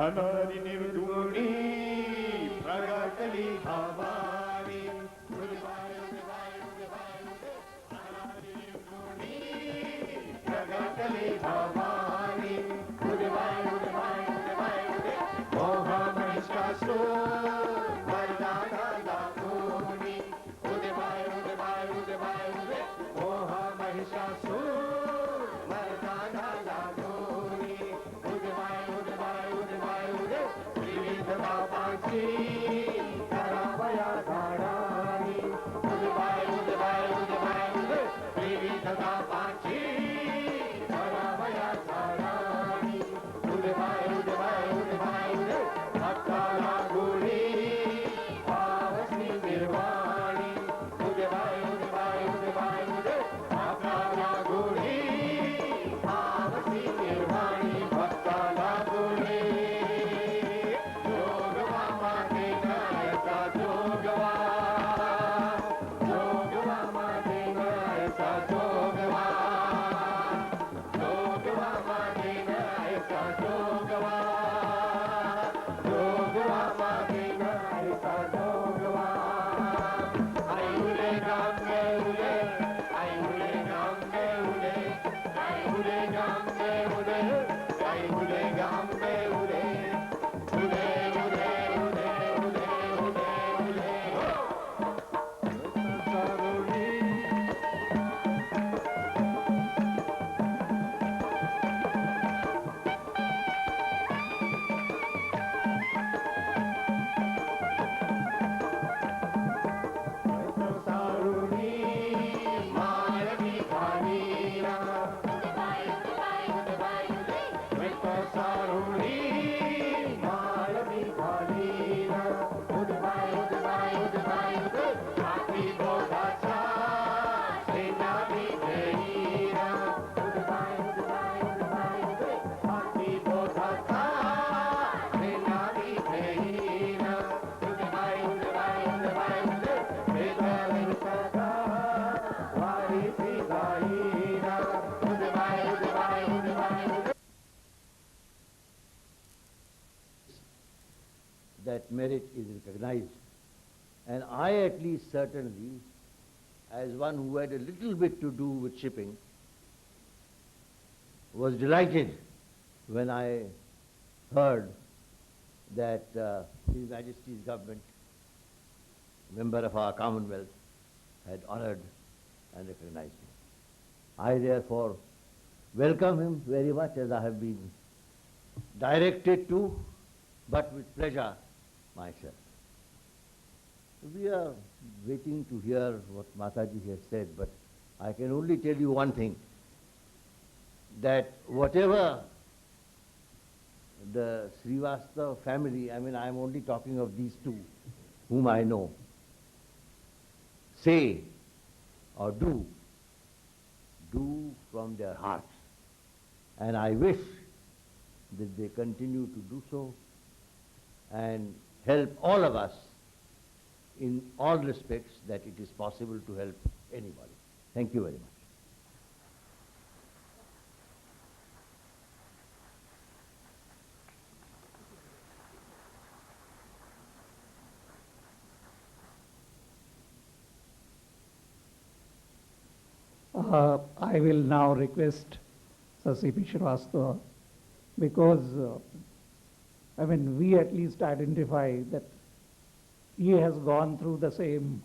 अनादि निर्गुणी प्रगटली भवानी अनादि निर्गुणी प्रगटली भवानी मोह महिषासुर मर्दाना दामुनी मोह महिषासुर मर्दाना दामुनी विविध बाबांची करावया धाडानी विविध बाबांची करावया धाडानी भक्ताला गुणी पावसनी निर्वाणी भक्ताला गुणी पावसनी निर्वाणी भक्ताला गुणी जोगवा मागे गायचा जोगवा जोगवा मागे गायचा जोगवा जोगवा मागे गायचा जोगवा जोगवा मागे गायचा जोगवा आई उले गांगे उले आई उले गांगे उले आई उले गांगे उले आई उले गांगे उले उले उले उले उले उले उले हो सारुणी सारुणी मालवी घालीना सारुणी मालवी घालीना हाती बोधाचा सेनानी घेईना हाती बोधाचा सेनानी घेईना that merit is recognized. And I at least certainly, as one who had a little bit to do with shipping, was delighted when I heard that His Majesty's government, member of our Commonwealth, had honored and recognized me. I therefore welcome him very much, as I have been directed to, but with pleasure myself. We are waiting to hear what Mataji has said, but I can only tell you one thing, that whatever the Srivastava family, I mean I am only talking of these two whom I know, say or do from their hearts. And I wish that they continue to do so and help all of us in all respects that it is possible to help anybody. Thank you very much. I will now request Sir C.P. Srivastava, because we at least identify that he has gone through the same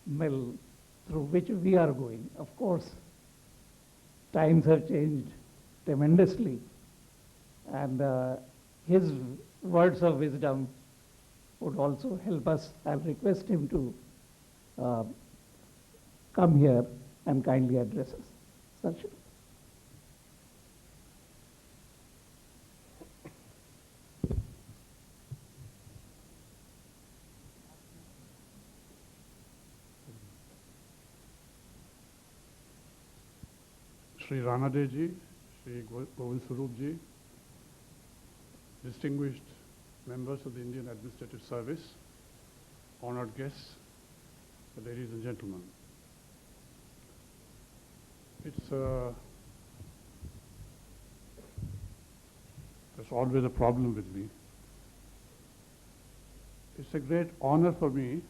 mill through which we are going. Of course, times have changed tremendously, and his words of wisdom would also help us. I'll request him to come here and kindly address us. Sir. Shri Ranadev ji, Shri Govind Swarup ji, distinguished members of the Indian Administrative Service, honored guests, ladies and gentlemen. It's That's always a problem with me. It's a great honor for me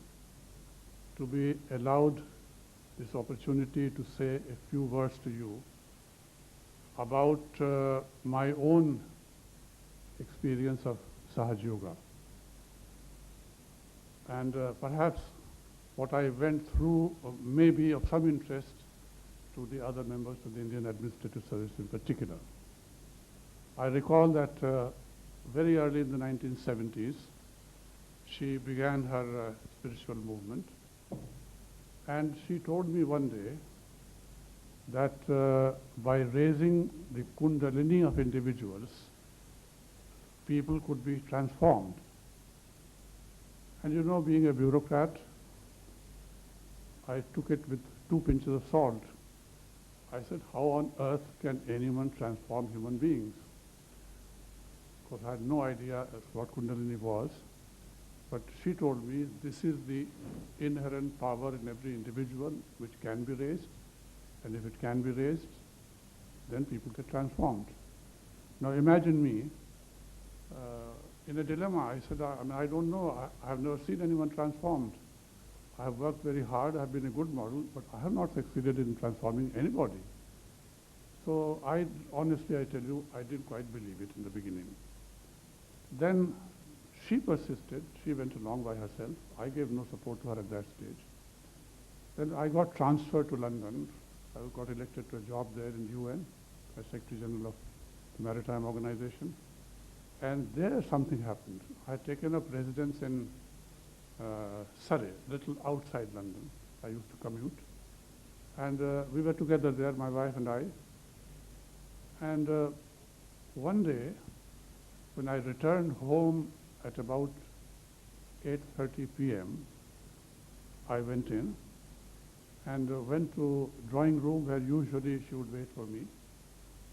to be allowed this opportunity to say a few words to you about my own experience of SahajaYoga. And perhaps what I went through may be of some interest to the other members of the Indian Administrative Service in particular. I recall that very early in the 1970s, she began her spiritual movement, and she told me one day that by raising the kundalini of individuals, people could be transformed. And you know, being a bureaucrat, I took it with 2 pinches of salt. I said, how on earth can anyone transform human beings? Of course, I had no idea as what kundalini was, but she told me this is the inherent power in every individual which can be raised, and if it can be raised, then people get transformed. Now imagine me in a dilemma. I said, I don't know, I have never seen anyone transformed. I have worked very hard, I have been a good model, but I have not succeeded in transforming anybody. So honestly, I tell you, I didn't quite believe it in the beginning. Then she persisted, she went along by herself. I gave no support to her at that stage. Then I got transferred to London. I got elected to a job there in UN as Secretary General of the Maritime Organization. And there something happened. I had taken up residence in Surrey, little outside London. I used to commute. And we were together there, my wife and I. And one day, when I returned home at about 8:30 p.m., I went in and went to drawing room where usually she would wait for me.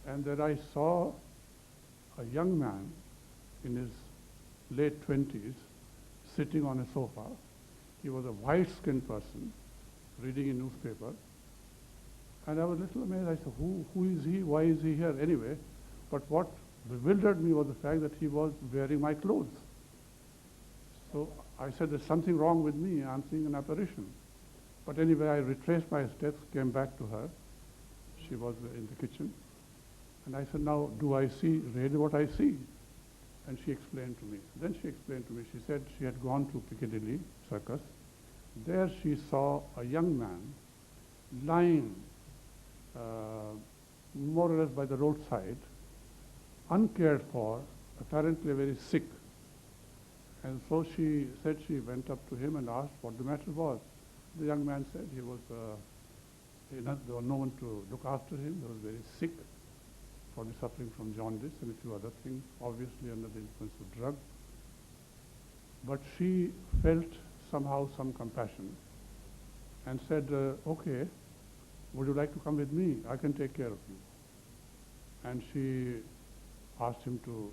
And there I saw a young man in his late 20s sitting on a sofa. He was a white-skinned person reading a newspaper. And I was a little amazed. I said, who is he? Why is he here? Anyway, but what bewildered me was the fact that he was wearing my clothes. So I said, there's something wrong with me. I'm seeing an apparition. But anyway, I retraced my steps, came back to her. She was in the kitchen. And I said, now, do I see really what I see? And she explained to me. Then she explained to me, she said she had gone to Piccadilly Circus. There she saw a young man lying more or less by the roadside, uncared for, apparently very sick. And so she said she went up to him and asked what the matter was. The young man said he was, there was no one to look after him. He was very sick, probably suffering from jaundice and a few other things, obviously under the influence of drug. But she felt somehow some compassion and said, okay, would you like to come with me? I can take care of you. And she asked him to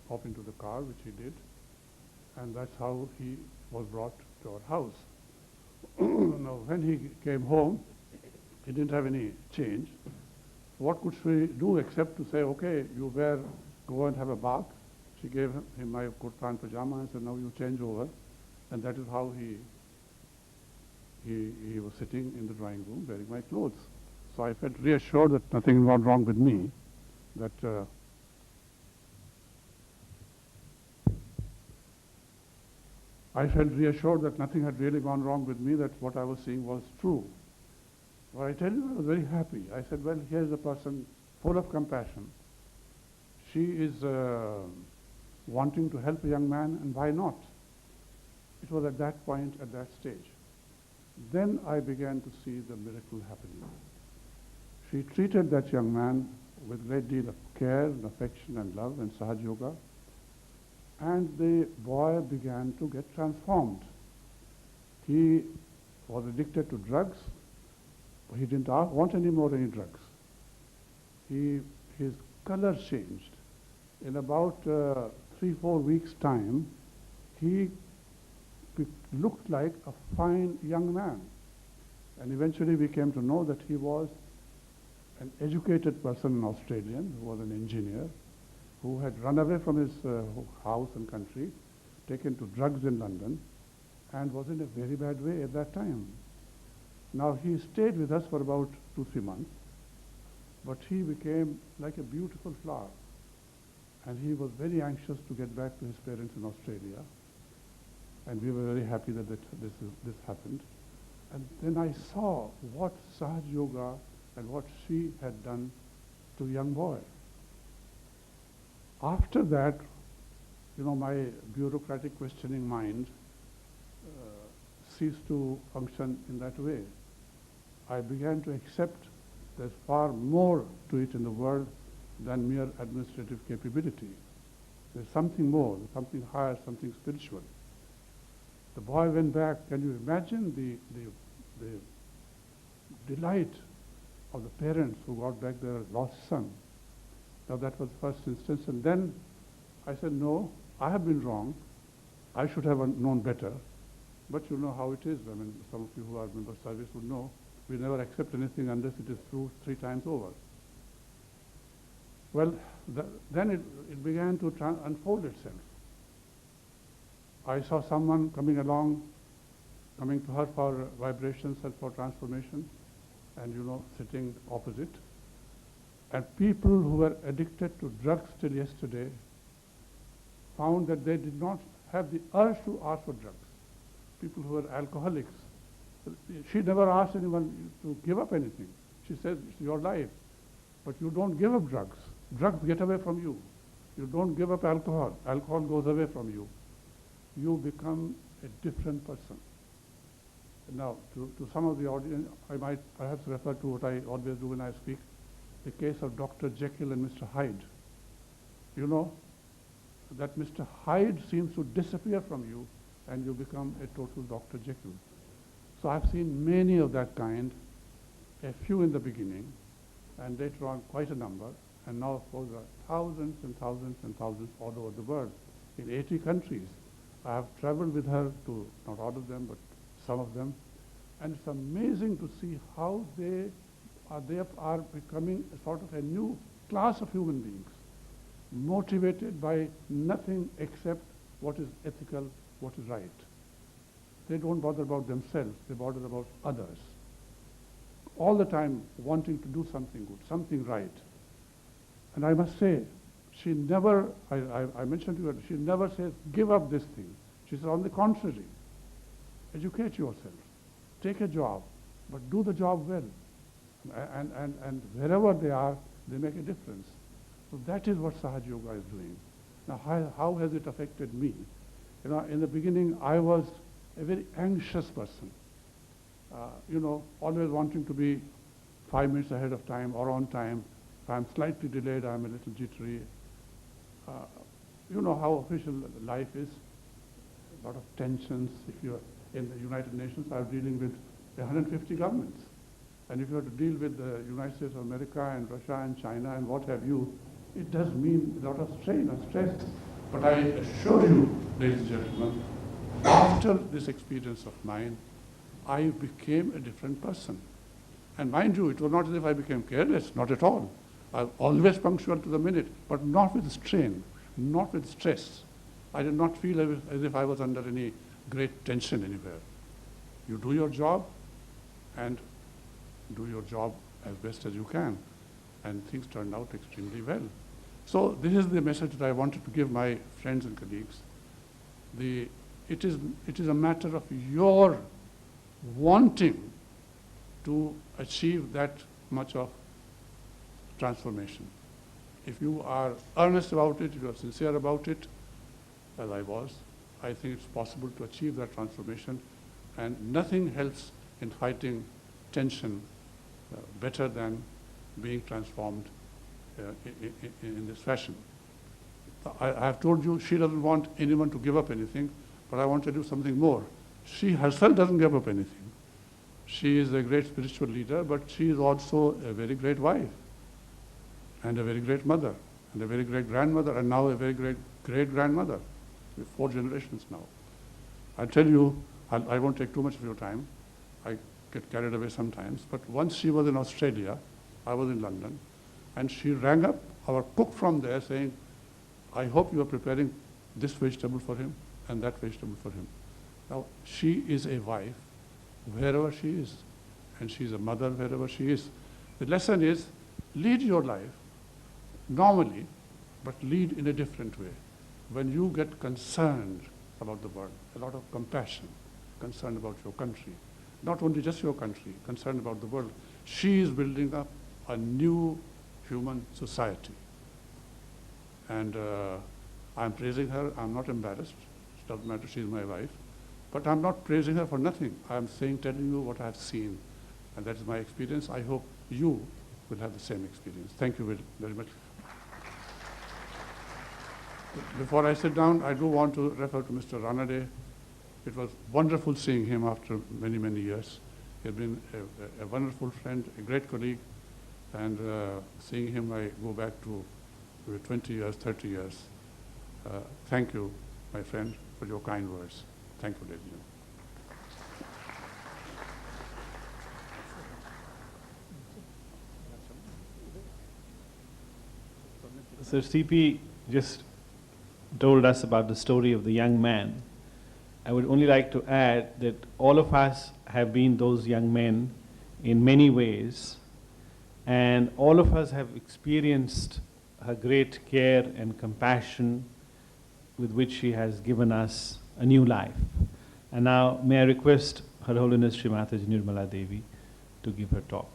hop into the car, which he did. And that's how he was brought to our house. Now, when he came home, he didn't have any change. What could she do except to say, okay, you go and have a bath. She gave him my kurta and pajama and said, now you change over. And that is how he was sitting in the drawing room wearing my clothes. So I felt reassured that nothing was wrong with me, that I felt reassured that nothing had really gone wrong with me, that what I was seeing was true. Well, I tell you, I was very happy. I said, well, here's a person full of compassion. She is wanting to help a young man, and why not? It was at that point, at that stage. Then I began to see the miracle happening. She treated that young man with a great deal of care and affection and love and SahajaYoga, and the boy began to get transformed. He was addicted to drugs. He didn't want any drugs. His color changed. In about 3-4 weeks' time, he looked like a fine young man. And eventually we came to know that he was an educated person, an Australian, who was an engineer. who had run away from his house and country, taken to drugs in London, and was in a very bad way at that time. Now he stayed with us for about 2-3 months, but he became like a beautiful flower. And he was very anxious to get back to his parents in Australia. And we were very happy that this happened. And then I saw what SahajaYoga and what she had done to a young boy. After that, you know, my bureaucratic questioning mind ceased to function in that way. I began to accept there's far more to it in the world than mere administrative capability. There's something more, something higher, something spiritual. The boy went back. Can you imagine the delight of the parents who got back their lost son? Now that was the first instance. And then I said, no, I have been wrong. I should have known better. But you know how it is. I mean, some of you who are member service would know, we never accept anything unless it is through 3 times over. Well, then it began to unfold itself. I saw someone coming along, coming to her for vibrations and for transformation, and you know, sitting opposite. And people who were addicted to drugs till yesterday found that they did not have the urge to ask for drugs. People who were alcoholics, she never asked anyone to give up anything. She said, it's your life, but you don't give up drugs. Drugs get away from you. You don't give up alcohol. Alcohol goes away from you. You become a different person. Now, to some of the audience, I might perhaps refer to what I always do when I speak, the case of Dr. Jekyll and Mr. Hyde. You know, that Mr. Hyde seems to disappear from you and you become a total Dr. Jekyll. So I've seen many of that kind, a few in the beginning, and later on quite a number, and now of course there are thousands and thousands and thousands all over the world, in 80 countries. I have traveled with her to, not all of them, but some of them, and it's amazing to see how they are becoming a sort of a new class of human beings, motivated by nothing except what is ethical, what is right. They don't bother about themselves, they bother about others. All the time wanting to do something good, something right. And I must say, she never, I mentioned to her, she never says, give up this thing. She says, on the contrary, educate yourself, take a job, but do the job well. And wherever they are, they make a difference. So that is what SahajaYoga is doing. Now, how has it affected me? You know, in the beginning, I was a very anxious person. You know, always wanting to be 5 minutes ahead of time or on time. If I'm slightly delayed, I'm a little jittery. You know how official life is. A lot of tensions. If you're in the United Nations, I'm dealing with 150 governments. And if you have to deal with the United States of America and Russia and China and what have you, it does mean a lot of strain and stress. But I assure you, ladies and gentlemen, after this experience of mine, I became a different person. And mind you, it was not as if I became careless, not at all. I was always punctual to the minute, but not with strain, not with stress. I did not feel as if I was under any great tension anywhere. You do your job and do your job as best as you can. And things turned out extremely well. So this is the message that I wanted to give my friends and colleagues. It is a matter of your wanting to achieve that much of transformation. If you are earnest about it, if you are sincere about it, as I was, I think it's possible to achieve that transformation, and nothing helps in fighting tension better than being transformed in this fashion. I have told you she doesn't want anyone to give up anything, but I want to do something more. She herself doesn't give up anything. She is a great spiritual leader, but she is also a very great wife, and a very great mother, and a very great grandmother, and now a very great great-grandmother. 4 generations now. I tell you, I won't take too much of your time. I get carried away sometimes, but once she was in Australia, I was in London, and she rang up our cook from there saying, I hope you are preparing this vegetable for him and that vegetable for him. Now, she is a wife wherever she is, and she is a mother wherever she is. The lesson is, lead your life normally, but lead in a different way. When you get concerned about the world, a lot of compassion, concerned about your country, not only just your country, concerned about the world, she is building up a new human society. And I'm praising her. I'm not embarrassed. It doesn't matter, she's my wife. But I'm not praising her for nothing. I'm telling you what I've seen. And that is my experience. I hope you will have the same experience. Thank you very much. Before I sit down, I do want to refer to Mr. Ranade. It was wonderful seeing him after many, many years. He has been a wonderful friend, a great colleague. And seeing him, I go back to 20 years, 30 years. Thank you, my friend, for your kind words. Thank you, ladies and gentlemen. Sir CP just told us about the story of the young man. I would only like to add that all of us have been those young men in many ways, and all of us have experienced her great care and compassion with which she has given us a new life. And now may I request Her Holiness Sri Mataji Nirmala Devi to give her talk.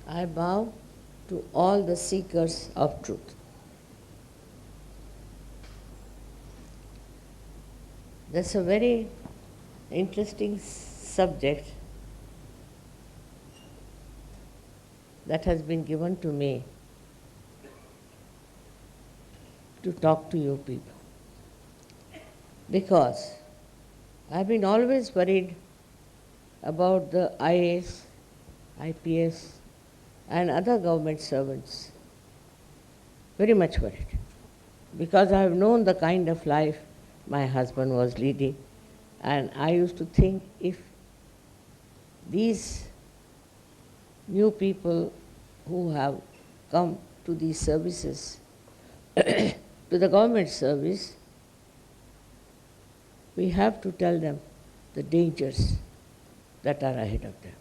I bow to all the seekers of truth. That's a very interesting subject that has been given to me to talk to you people. Because I've been always worried about the IAS, IPS, and other government servants. Very much worried. Because I have known the kind of life my husband was leading, and I used to think if these new people who have come to these services, to the government service, we have to tell them the dangers that are ahead of them.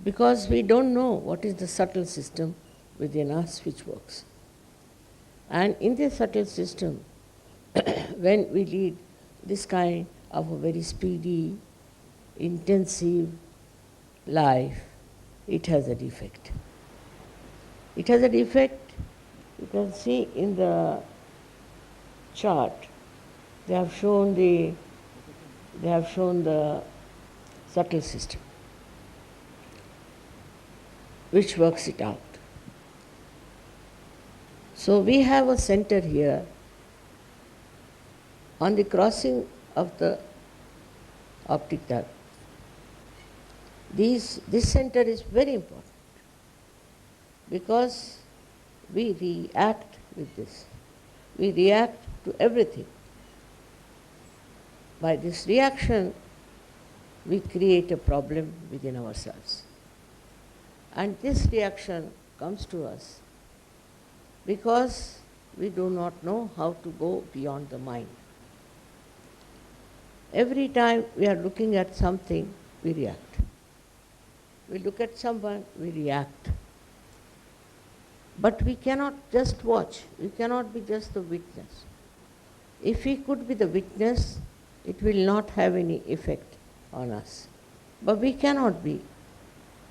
Because we don't know what is the subtle system within us which works. And in this subtle system, when we lead this kind of a very speedy, intensive life, it has a defect. It has a defect, you can see in the chart, they have shown the subtle system, which works it out. So we have a center here on the crossing of the optic nerve. This center is very important because we react with this. We react to everything. By this reaction, we create a problem within ourselves. And this reaction comes to us because we do not know how to go beyond the mind. Every time we are looking at something, we react. We look at someone, we react. But we cannot just watch. We cannot be just the witness. If we could be the witness, it will not have any effect on us. But we cannot be.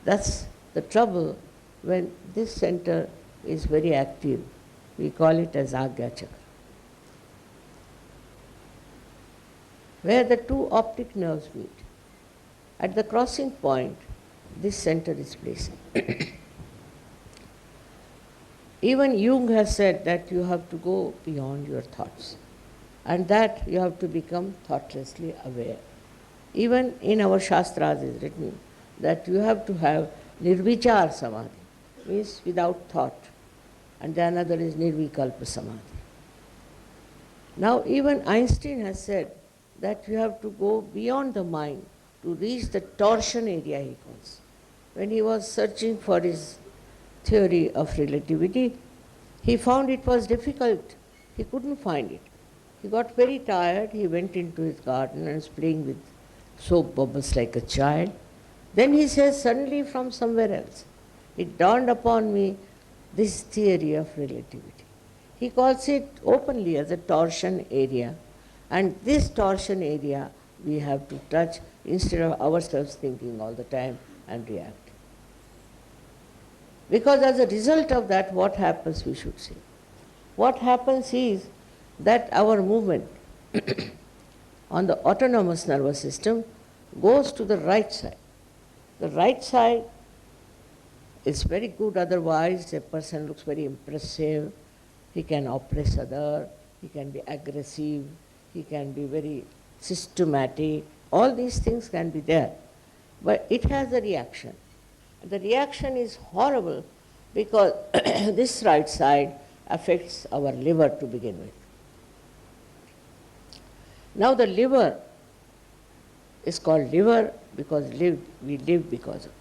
That's the trouble when this center is very active. We call it as Y.B.Chavan. Where the two optic nerves meet. At the crossing point, this center is placed. Even Jung has said that you have to go beyond your thoughts, and that you have to become thoughtlessly aware. Even in our Shastras it is written that you have to have nirvichar samadhi, means without thought, and the another is nirvikalpa samadhi. Now even Einstein has said that you have to go beyond the mind to reach the torsion area, he calls. When he was searching for his theory of relativity, he found it was difficult. He couldn't find it. He got very tired. He went into his garden and was playing with soap bubbles like a child. Then he says, suddenly from somewhere else, it dawned upon me this theory of relativity. He calls it openly as a torsion area. And this torsion area we have to touch instead of ourselves thinking all the time and react. Because as a result of that, what happens, we should say? What happens is that our movement on the autonomous nervous system goes to the right side. The right side is very good, otherwise a person looks very impressive, he can oppress other, he can be aggressive, he can be very systematic, all these things can be there. But it has a reaction. The reaction is horrible because this right side affects our liver to begin with. Now the liver is called liver because we live because of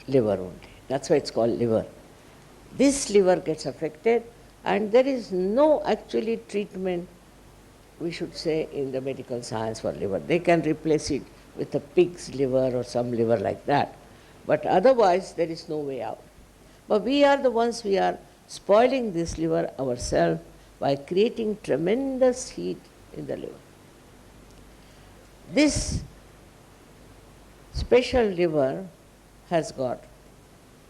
liver only. That's why it's called liver. This liver gets affected and there is no actually treatment, we should say, in the medical science for liver. They can replace it with a pig's liver or some liver like that. But otherwise, there is no way out. But we are the ones, we are spoiling this liver ourselves by creating tremendous heat in the liver. This special liver has got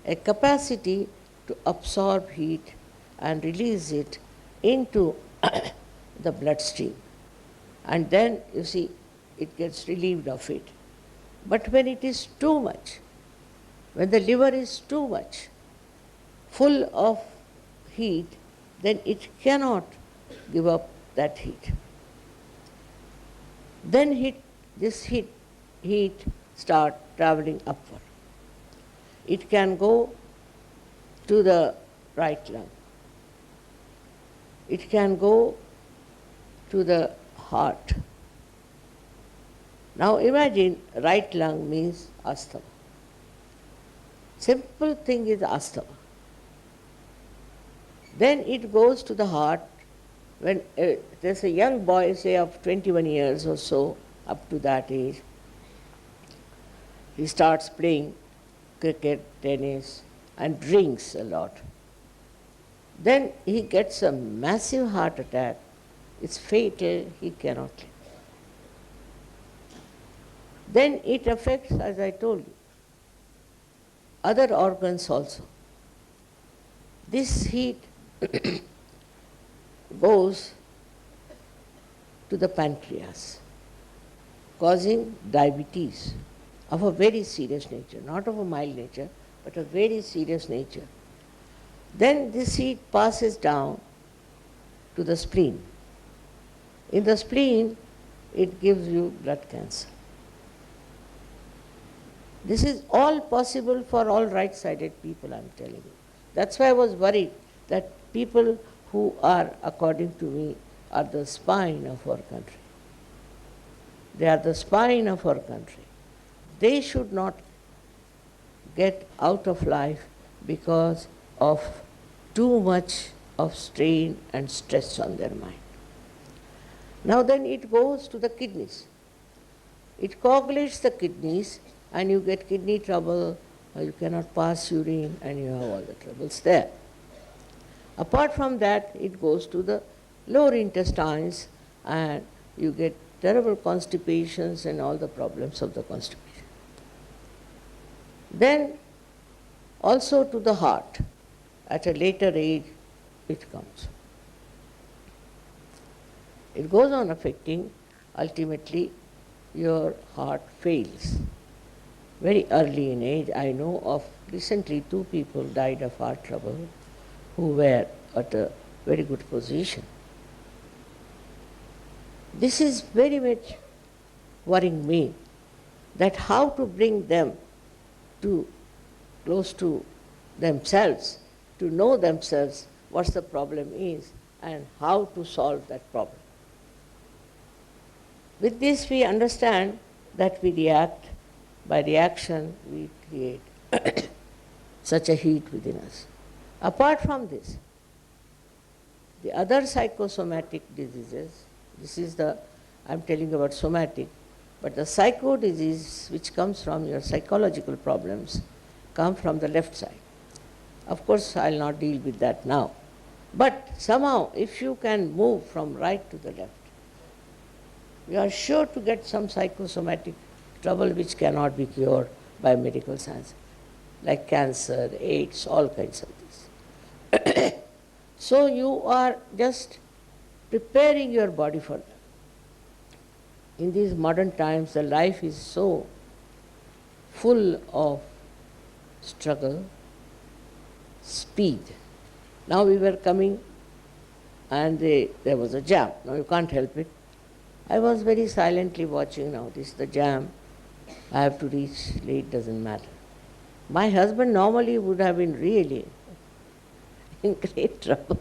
a capacity to absorb heat and release it into the bloodstream. And then, you see, it gets relieved of it. But when it is too much, when the liver is too much full of heat, then it cannot give up that heat. Then this heat start traveling upward. It can go to the right lung. It can go to the heart. Now imagine right lung means asthma. Simple thing is asthma. Then it goes to the heart. When there's a young boy, say of 21 years or so, up to that age, he starts playing cricket, tennis, and drinks a lot. Then he gets a massive heart attack. It's fatal, he cannot live. Then it affects, as I told you, other organs also. This heat goes to the pancreas, causing diabetes of a very serious nature, not of a mild nature, but a very serious nature. Then this heat passes down to the spleen. In the spleen, it gives you blood cancer. This is all possible for all right-sided people, I'm telling you. That's why I was worried that people who are, according to me, are the spine of our country. They are the spine of our country. They should not get out of life because of too much of strain and stress on their mind. Now then it goes to the kidneys. It coagulates the kidneys and you get kidney trouble, or you cannot pass urine and you have all the troubles there. Apart from that, it goes to the lower intestines and you get terrible constipations and all the problems of the constipation. Then also to the heart. At a later age, it comes. It goes on affecting, ultimately, your heart fails. Very early in age, I know of recently 2 people died of heart trouble who were at a very good position. This is very much worrying me, that how to bring them to close to themselves, to know themselves what the problem is and how to solve that problem. With this we understand that we react, by reaction we create such a heat within us. Apart from this, the other psychosomatic diseases, this is the, I'm telling about somatic, but the psycho disease which comes from your psychological problems come from the left side. Of course, I'll not deal with that now. But somehow, if you can move from right to the left, you are sure to get some psychosomatic trouble which cannot be cured by medical science, like cancer, AIDS, all kinds of these. So you are just preparing your body for that. In these modern times, the life is so full of struggle, speed. Now we were coming and there was a jam. Now you can't help it. I was very silently watching, now this is the jam. I have to reach late, doesn't matter. My husband normally would have been really in great trouble.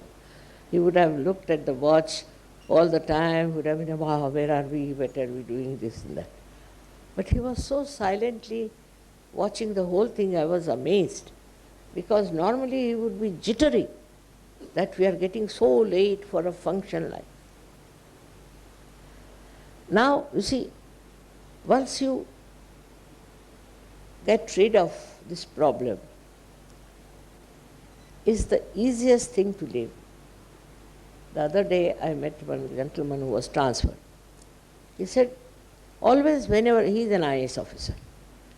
He would have looked at the watch all the time, would have been, wow, where are we, what are we doing, this and that. But he was so silently watching the whole thing, I was amazed. Because normally he would be jittery that we are getting so late for a function like. Now, you see, once you get rid of this problem, is the easiest thing to live. The other day I met one gentleman who was transferred. He said, always whenever, he is an IAS officer,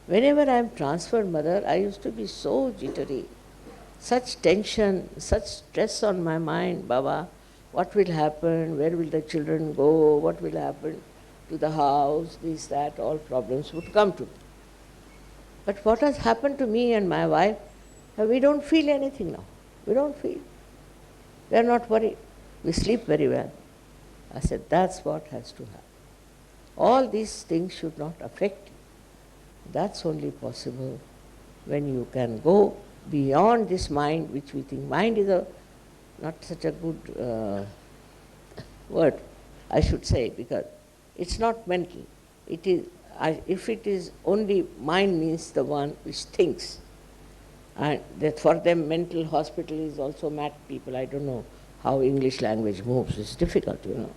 whenever I am transferred, mother, I used to be so jittery, such tension, such stress on my mind, Baba, what will happen, where will the children go, what will happen to the house, this, that, all problems would come to me. But what has happened to me and my wife, we don't feel anything now. We don't feel. We are not worried. We sleep very well. I said, that's what has to happen. All these things should not affect you. That's only possible when you can go beyond this mind, which we think mind is not such a good word, I should say, because it's not mental. It is, if it is only mind means the one which thinks. And that for them mental hospital is also mad people. I don't know how English language moves. It's difficult, you know.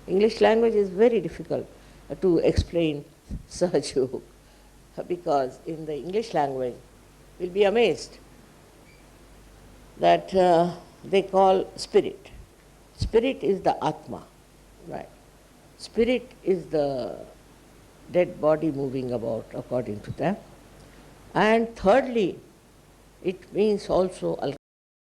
English language is very difficult to explain SahajaYoga, because in the English language, you'll be amazed that they call spirit. Spirit is the Atma, right? Spirit is the dead body moving about, according to them. And thirdly, it means also